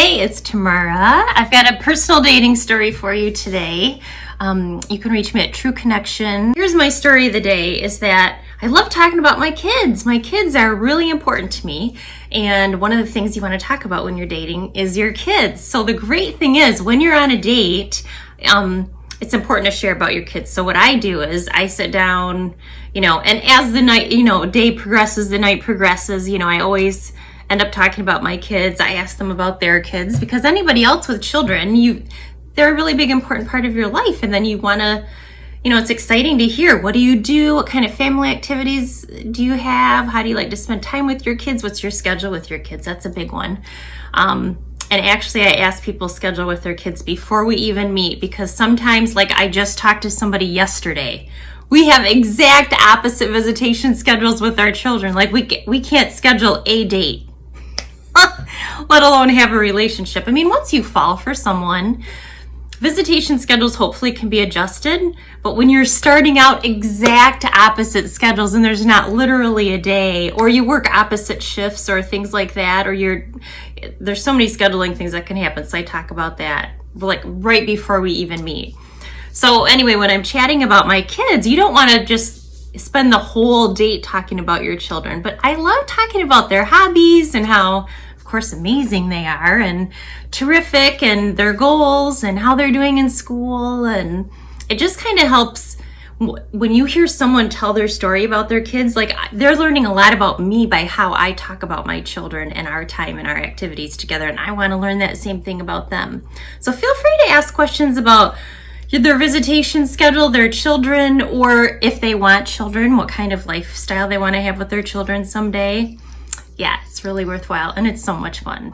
Hey, it's Tamara. I've got a personal dating story for you today. You can reach me at TrueConnection. Here's my story of the day is that I love talking about my kids. My kids are really important to me. And one of the things you want to talk about when you're dating is your kids. So the great thing is when you're on a date, it's important to share about your kids. So what I do is I sit down, and as the night, day progresses, the night progresses, I always end up talking about my kids. I ask them about their kids because anybody else with children, they're a really big important part of your life. And then you want to, it's exciting to hear, what do you do? What kind of family activities do you have? How do you like to spend time with your kids? What's your schedule with your kids? That's a big one. And actually I ask people schedule with their kids before we even meet, because sometimes, like I just talked to somebody yesterday, we have exact opposite visitation schedules with our children. Like we can't schedule a date, let alone have a relationship. I mean, once you fall for someone, visitation schedules hopefully can be adjusted, but when you're starting out exact opposite schedules and there's not literally a day, or you work opposite shifts or things like that, or there's so many scheduling things that can happen. So I talk about that like right before we even meet. So anyway, when I'm chatting about my kids, you don't want to just spend the whole date talking about your children, but I love talking about their hobbies and how, of course, amazing they are and terrific, and their goals and how they're doing in school. And it just kind of helps when you hear someone tell their story about their kids, like they're learning a lot about me by how I talk about my children and our time and our activities together. And I want to learn that same thing about them. So feel free to ask questions about their visitation schedule, their children, or if they want children, what kind of lifestyle they want to have with their children someday. Yeah, it's really worthwhile and it's so much fun.